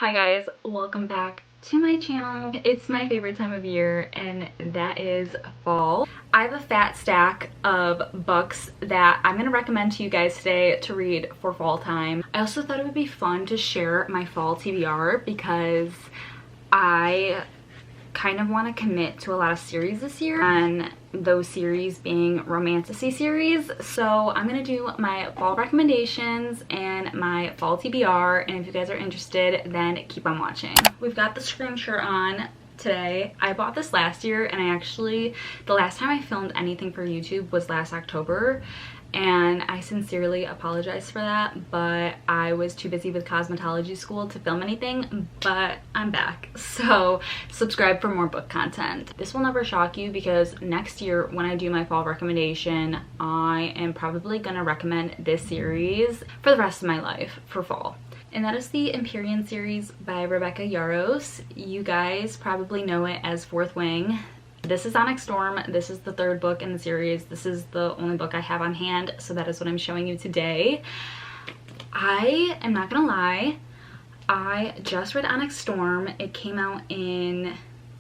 Hi guys, welcome back to my channel. It's my favorite time of year and that is fall. I have a fat stack of books that I'm gonna recommend to you guys today to read for fall time. I also thought it would be fun to share my fall TBR because I kind of want to commit to a lot of series this year, and those series being romantasy series. So I'm gonna do my fall recommendations and my fall TBR, and if you guys are interested, then keep on watching. We've got the Scream shirt on today. I bought this last year, and the last time I filmed anything for YouTube was last October, and I sincerely apologize for that, but I was too busy with cosmetology school to film anything, but I'm back. So subscribe for more book content. This will never shock you because next year when I do my fall recommendation, I am probably gonna recommend this series for the rest of my life for fall. And that is the Empyrean series by Rebecca Yarros. You guys probably know it as Fourth Wing. This is Onyx Storm. This is the third book in the series. This is the only book I have on hand, so that is what I'm showing you today. I am not gonna lie, I just read Onyx Storm. It came out in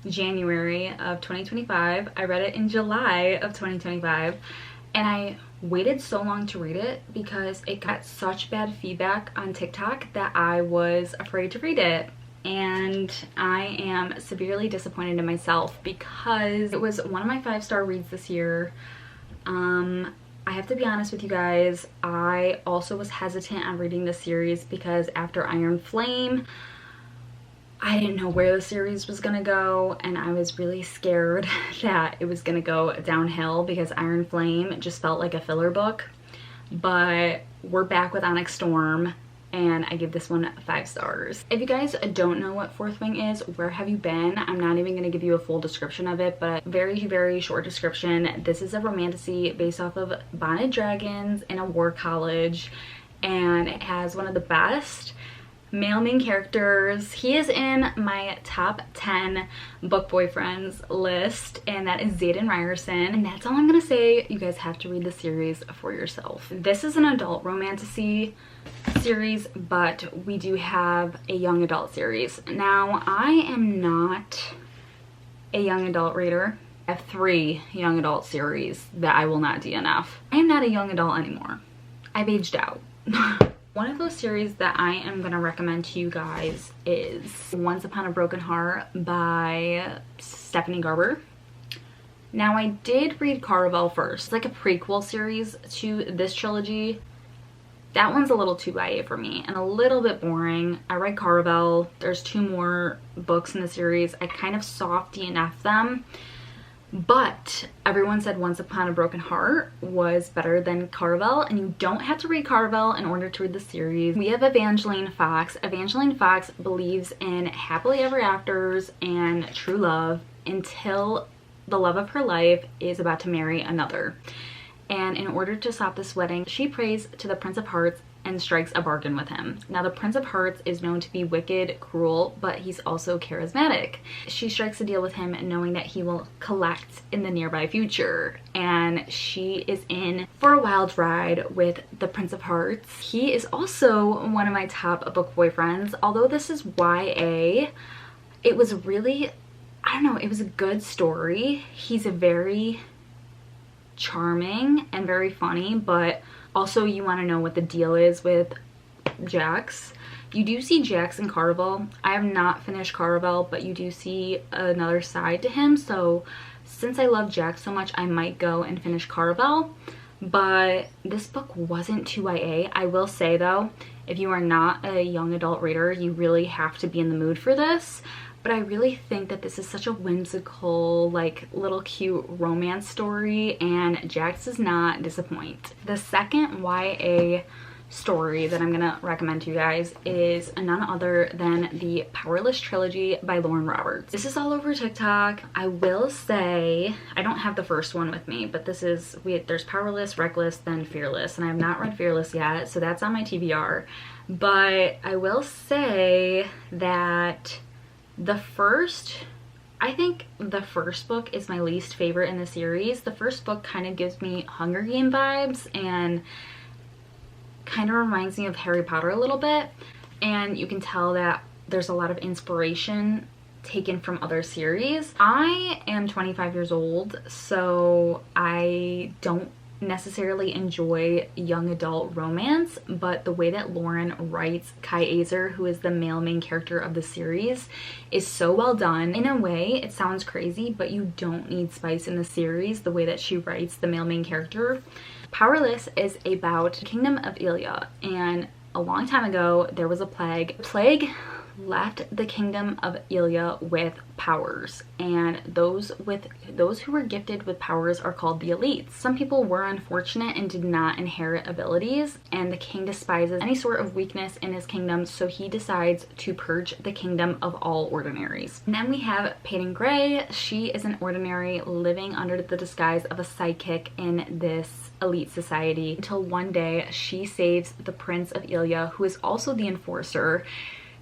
January of 2025. I read it in July of 2025, and I waited so long to read it because it got such bad feedback on TikTok that I was afraid to read it. And I am severely disappointed in myself because it was one of my 5-star reads this year. I have to be honest with you guys, I also was hesitant on reading the series because after Iron Flame, I didn't know where the series was gonna go, and I was really scared that it was gonna go downhill because Iron Flame just felt like a filler book. But we're back with Onyx Storm, and I give this one 5 stars. If you guys don't know what Fourth Wing is, where have you been? I'm not even gonna give you a full description of it, but very short description. This is a romantasy based off of bonded dragons in a war college, and it has one of the best male main characters. He is in my top 10 book boyfriends list, and that is Zayden Ryerson. And that's all I'm gonna say. You guys have to read the series for yourself. This is an adult romantasy series, but we do have a young adult series. Now, I am not a young adult reader. I have 3 young adult series that I will not DNF. I am not a young adult anymore. I've aged out. One of those series that I am going to recommend to you guys is Once Upon a Broken Heart by Stephanie Garber. Now, I did read Caraval first. It's like a prequel series to this trilogy. That one's a little too YA for me and a little bit boring. I read Caraval. There's 2 more books in the series. I kind of soft DNF'd them. But everyone said Once Upon a Broken Heart was better than Caraval, and you don't have to read Caraval in order to read the series. We have Evangeline Fox. Evangeline Fox believes in happily ever afters and true love until the love of her life is about to marry another. And in order to stop this wedding, she prays to the Prince of Hearts and strikes a bargain with him. Now, the Prince of Hearts is known to be wicked, cruel, but he's also charismatic. She strikes a deal with him knowing that he will collect in the nearby future, and she is in for a wild ride with the Prince of Hearts. He is also one of my top book boyfriends. Although this is YA, it was really, I don't know, it was a good story. He's a very charming and very funny, but also you want to know what the deal is with Jax. You do see Jax in Caraval. I have not finished Caraval, but you do see another side to him, so since I love Jax so much, I might go and finish Caraval. But this book wasn't too YA. I will say though, if you are not a young adult reader, you really have to be in the mood for this. But I really think that this is such a whimsical, like, little cute romance story, and Jax does not disappoint. The second YA story that I'm gonna recommend to you guys is none other than the Powerless trilogy by Lauren Roberts. This is all over TikTok. I will say, I don't have the first one with me, but this is, there's Powerless, Reckless, then Fearless, and I have not read Fearless yet, so that's on my TBR. But I will say that I think the first book is my least favorite in the series. The first book kind of gives me Hunger Game vibes and kind of reminds me of Harry Potter a little bit. And you can tell that there's a lot of inspiration taken from other series. I am 25 years old, so I don't necessarily enjoy young adult romance, but the way that Lauren writes Kai Azer, who is the male main character of the series, is so well done. In a way, it sounds crazy, but you don't need spice in the series the way that she writes the male main character. Powerless is about the kingdom of Ilya, and a long time ago there was a plague. The plague left the kingdom of Ilya with powers, and those who were gifted with powers are called the elites. Some people were unfortunate and did not inherit abilities, and the king despises any sort of weakness in his kingdom, so he decides to purge the kingdom of all ordinaries. And then we have Peyton Gray. She is an ordinary living under the disguise of a psychic in this elite society until one day she saves the prince of Ilya, who is also the enforcer,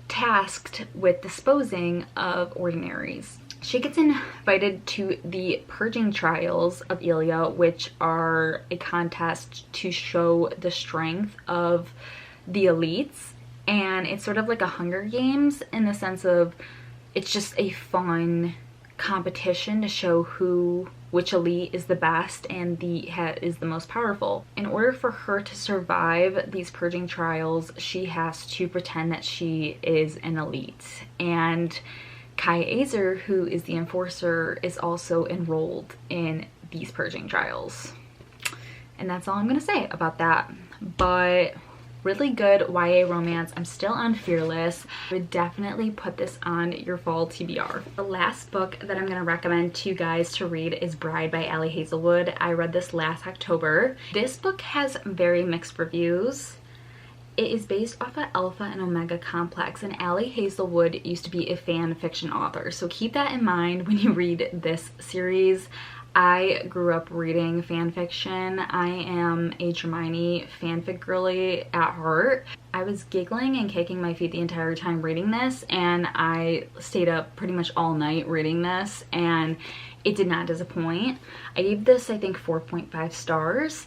tasked with disposing of ordinaries. She gets invited to the purging trials of Ilya, which are a contest to show the strength of the elites, and it's sort of like a Hunger Games in the sense of it's just a fun competition to show which elite is the best and is the most powerful. In order for her to survive these purging trials, she has to pretend that she is an elite. And Kai Azer, who is the enforcer, is also enrolled in these purging trials. And that's all I'm gonna say about that. But really good YA romance. I'm still on Fearless. I would definitely put this on your fall TBR. The last book that I'm going to recommend to you guys to read is Bride by Ali Hazelwood. I read this last October. This book has very mixed reviews. It is based off of Alpha and Omega Complex, and Ali Hazelwood used to be a fan fiction author, so keep that in mind when you read this series. I grew up reading fan fiction. I am a Hermione fanfic girly at heart. I was giggling and kicking my feet the entire time reading this, and I stayed up pretty much all night reading this, and it did not disappoint. I gave this, I think, 4.5 stars.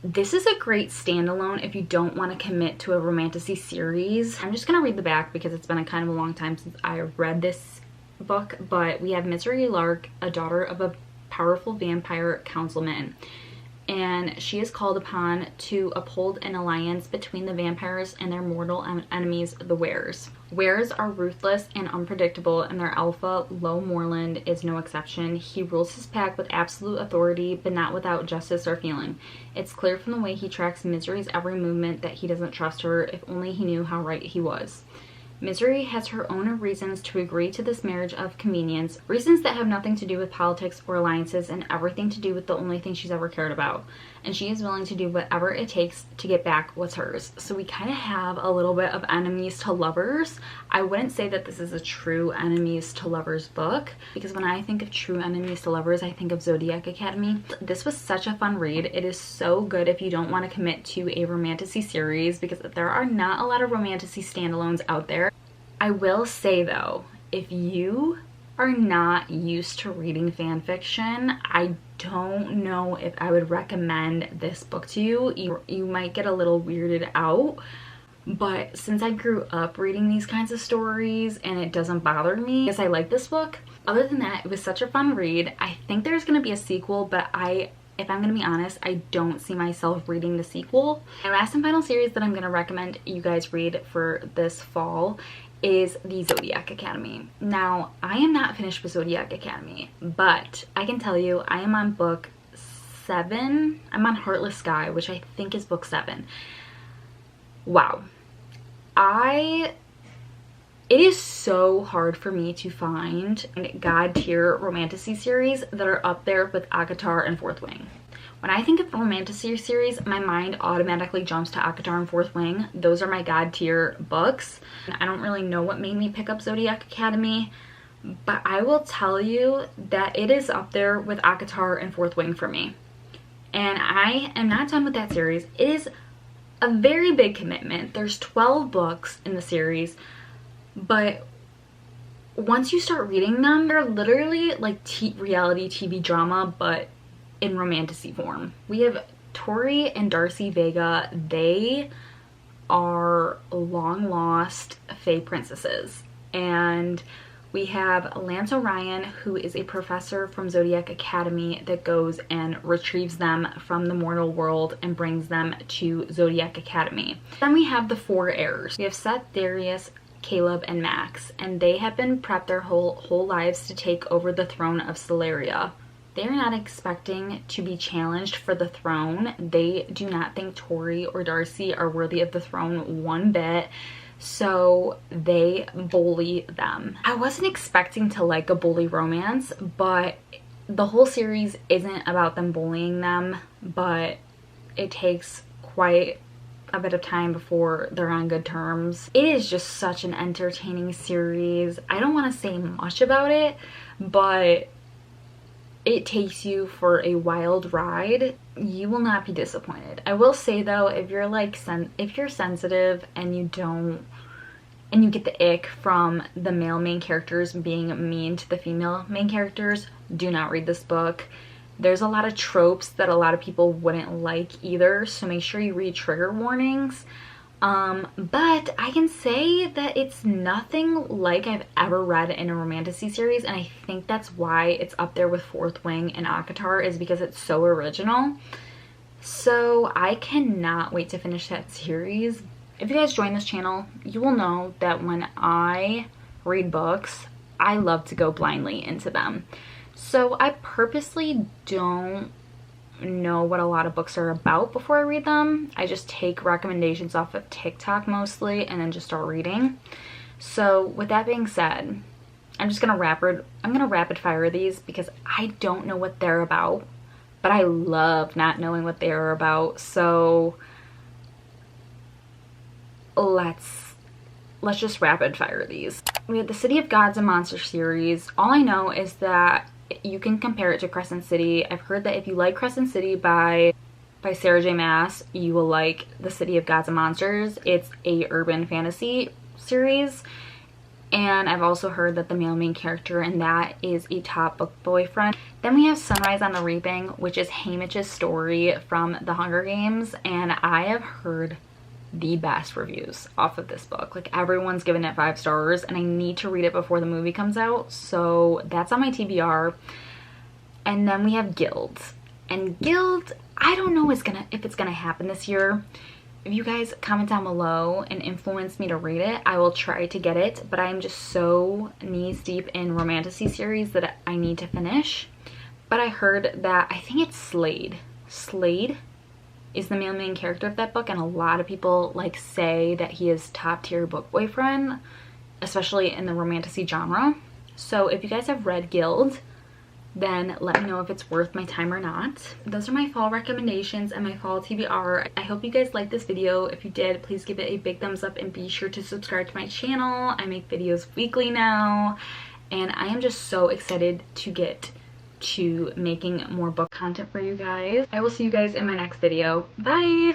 This is a great standalone if you don't want to commit to a romantasy series. I'm just going to read the back because it's been a kind of a long time since I read this book, but we have Misery Lark, a daughter of a powerful vampire councilman, and she is called upon to uphold an alliance between the vampires and their mortal enemies, the Wares. Wares are ruthless and unpredictable, and their alpha, Lo Morland, is no exception. He rules his pack with absolute authority, but not without justice or feeling. It's clear from the way he tracks Misery's every movement that he doesn't trust her, if only he knew how right he was. Misery has her own reasons to agree to this marriage of convenience, reasons that have nothing to do with politics or alliances and everything to do with the only thing she's ever cared about. And she is willing to do whatever it takes to get back what's hers. So we kind of have a little bit of enemies to lovers. I wouldn't say that this is a true enemies to lovers book, because when I think of true enemies to lovers, I think of Zodiac Academy. This was such a fun read. It is so good if you don't want to commit to a romantasy series, because there are not a lot of romantasy standalones out there. I will say though, if you are not used to reading fan fiction, I don't know if I would recommend this book to you. You might get a little weirded out, but since I grew up reading these kinds of stories and it doesn't bother me, because I like this book. Other than that, it was such a fun read. I think there's going to be a sequel, but if I'm going to be honest, I don't see myself reading the sequel. My last and final series that I'm going to recommend you guys read for this fall is the Zodiac Academy. Now, I am not finished with Zodiac Academy, but I can tell you I am on book 7. I'm on Heartless Sky, which I think is book 7. Wow. It is so hard for me to find god tier romantasy series that are up there with ACOTAR and Fourth Wing. When I think of romantasy series, my mind automatically jumps to ACOTAR and Fourth Wing. Those are my god tier books. I don't really know what made me pick up Zodiac Academy, but I will tell you that it is up there with ACOTAR and Fourth Wing for me. And I am not done with that series. It is a very big commitment. There's 12 books in the series, but once you start reading them, they're literally like reality TV drama, but in romantasy form. We have Tori and Darcy Vega. They are long lost fae princesses, and we have Lance Orion, who is a professor from Zodiac Academy that goes and retrieves them from the mortal world and brings them to Zodiac Academy. Then we have the four heirs. We have Seth, Darius, Caleb, and Max, and they have been prepped their whole lives to take over the throne of Celeria. They are not expecting to be challenged for the throne. They do not think Tori or Darcy are worthy of the throne one bit, so they bully them. I wasn't expecting to like a bully romance, but the whole series isn't about them bullying them, but it takes quite a bit of time before they're on good terms. It is just such an entertaining series. I don't want to say much about it, but it takes you for a wild ride. You will not be disappointed. I will say though, if you're like if you're sensitive and you get the ick from the male main characters being mean to the female main characters, do not read this book. There's a lot of tropes that a lot of people wouldn't like either, so make sure you read trigger warnings. But I can say that it's nothing like I've ever read in a romantasy series, and I think that's why it's up there with Fourth Wing and Akatar, is because it's so original. So I cannot wait to finish that series. If you guys join this channel, you will know that when I read books, I love to go blindly into them. So I purposely don't know what a lot of books are about before I read them. I just take recommendations off of TikTok mostly and then just start reading. So with that being said, I'm gonna rapid fire these because I don't know what they're about, but I love not knowing what they're about. So let's just rapid fire these. We have the City of Gods and Monsters series. All I know is that you can compare it to Crescent City. I've heard that if you like Crescent City by Sarah J. Maas, you will like the City of Gods and Monsters. It's a urban fantasy series, and I've also heard that the male main character in that is a top book boyfriend. Then we have Sunrise on the Reaping, which is Haymitch's story from the Hunger Games, and I have heard the best reviews off of this book. Like, everyone's given it 5 stars, and I need to read it before the movie comes out, so that's on my TBR. And then we have Guild, and Guild, I don't know if it's gonna happen this year. If you guys comment down below and influence me to read it, I will try to get it, but I'm just so knees deep in romantasy series that I need to finish. But I heard that, I think it's Slade is the male main character of that book, and a lot of people like say that he is top tier book boyfriend, especially in the romantasy genre. So if you guys have read Guild, then let me know if it's worth my time or not. Those are my fall recommendations and my fall TBR. I hope you guys liked this video. If you did, please give it a big thumbs up and be sure to subscribe to my channel. I make videos weekly now, and I am just so excited to get to making more book content for you guys. I will see you guys in my next video. Bye!